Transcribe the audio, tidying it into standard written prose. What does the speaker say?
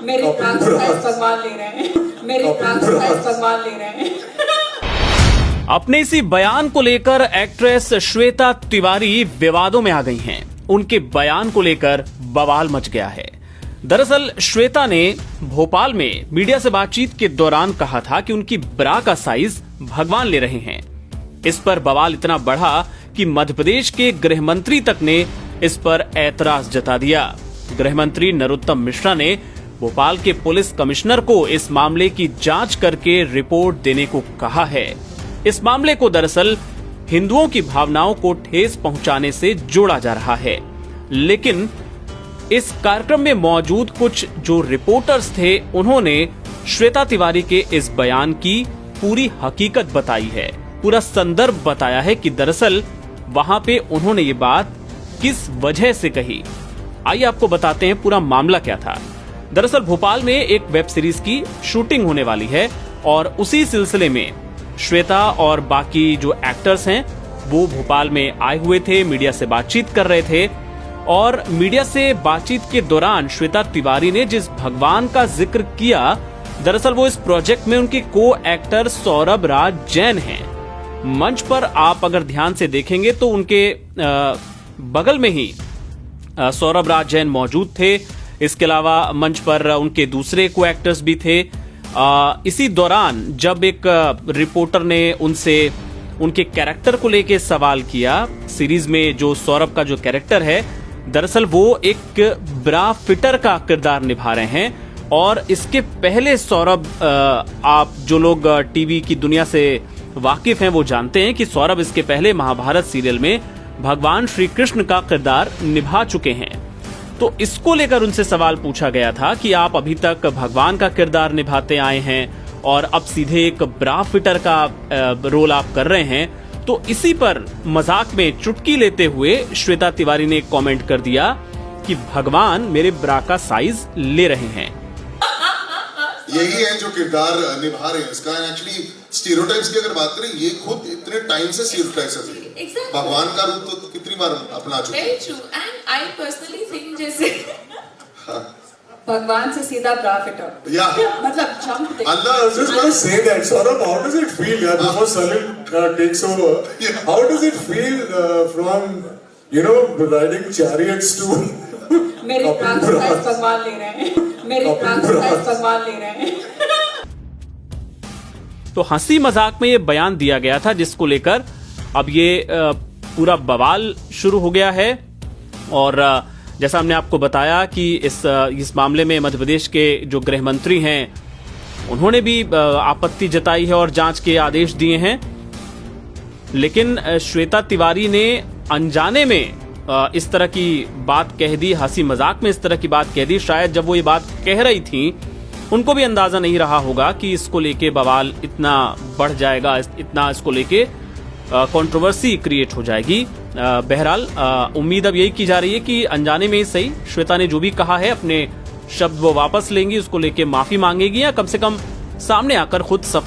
मेरे प्राण से भगवान ले रहे हैं, मेरे प्राण से भगवान ले रहे हैं। अपने इसी बयान को लेकर एक्ट्रेस श्वेता तिवारी विवादों में आ गई हैं। उनके बयान को लेकर बवाल मच गया है। दरअसल श्वेता ने भोपाल में मीडिया से बातचीत के दौरान कहा था कि उनकी ब्रा का साइज भगवान ले रहे हैं। इस पर बवाल इतना बढ़ा कि मध्य प्रदेश के गृह मंत्री तक ने इस पर ऐतराज जता दिया। गृह मंत्री नरोत्तम मिश्रा ने भोपाल के पुलिस कमिश्नर को इस मामले की जांच करके रिपोर्ट देने को कहा है। इस मामले को दरअसल हिंदुओं की भावनाओं को ठेस पहुंचाने से जोड़ा जा रहा है, लेकिन इस कार्यक्रम में मौजूद कुछ जो रिपोर्टर्स थे उन्होंने श्वेता तिवारी के इस बयान की पूरी हकीकत बताई है, पूरा संदर्भ बताया है कि दरअसल वहां पे उन्होंने ये बात किस वजह से कही। आइए आपको बताते हैं पूरा मामला क्या था। दरअसल भोपाल में एक वेब सीरीज की शूटिंग होने वाली है और उसी सिलसिले में श्वेता और बाकी जो एक्टर्स हैं वो भोपाल में आए हुए थे, मीडिया से बातचीत कर रहे थे। और मीडिया से बातचीत के दौरान श्वेता तिवारी ने जिस भगवान का जिक्र किया, दरअसल वो इस प्रोजेक्ट में उनके को एक्टर सौरभ राज जैन हैं। मंच पर आप अगर ध्यान से देखेंगे तो उनके बगल में ही सौरभ राज जैन मौजूद थे। इसके अलावा मंच पर उनके दूसरे को एक्टर्स भी थे। इसी दौरान जब एक रिपोर्टर ने उनसे उनके कैरेक्टर को लेके सवाल किया, सीरीज में जो सौरभ का जो कैरेक्टर है दरअसल वो एक ब्रा फिटर का किरदार निभा रहे हैं। और इसके पहले सौरभ, आप जो लोग टीवी की दुनिया से वाकिफ हैं वो जानते हैं कि सौरभ इसके पहले महाभारत सीरियल में भगवान श्री कृष्ण का किरदार निभा चुके हैं। तो इसको लेकर उनसे सवाल पूछा गया था कि आप अभी तक भगवान का किरदार निभाते आए हैं और अब सीधे एक ब्रा फिटर का रोल आप कर रहे हैं। तो इसी पर मजाक में चुटकी लेते हुए श्वेता तिवारी ने एक कमेंट कर दिया कि भगवान मेरे ब्रा का साइज ले रहे हैं। यही है जो किरदार निभा रहे हैं इसका। एक्चुअली स्टीरियोटाइप्स की अगर बात करें, ये खुद इतने टाइम से स्टीरियोटाइप्स है। Exactly. भगवान का रूप तो कितनी बार अपना चुके हैं। Very true. And I personally think जैसे भगवान से सीधा ब्रा फिटर, मतलब jump. Allah, I was just going to say that. Saurabh, how does it feel? Yeah, before Salim takes over, how does it feel from riding chariots to? मेरे प्राण से भगवान ले रहे हैं, मेरे प्राण से भगवान ले रहे हैं। तो हंसी मजाक में ये बयान दिया गया था, जिसको लेकर अब ये पूरा बवाल शुरू हो गया है। और जैसा हमने आपको बताया कि इस मामले में मध्य प्रदेश के जो गृह मंत्री हैं उन्होंने भी आपत्ति जताई है और जांच के आदेश दिए हैं। लेकिन श्वेता तिवारी ने अनजाने में इस तरह की बात कह दी, हंसी मजाक में इस तरह की बात कह दी। शायद जब वो ये बात कह रही थी उनको भी अंदाजा नहीं रहा होगा कि इसको लेके बवाल इतना बढ़ जाएगा, इतना इसको लेके कंट्रोवर्सी क्रिएट हो जाएगी। बहरहाल उम्मीद अब यही की जा रही है कि अनजाने में ही सही श्वेता ने जो भी कहा है अपने शब्द वो वापस लेंगी, उसको लेके माफी मांगेगी या कम से कम सामने आकर खुद सफाई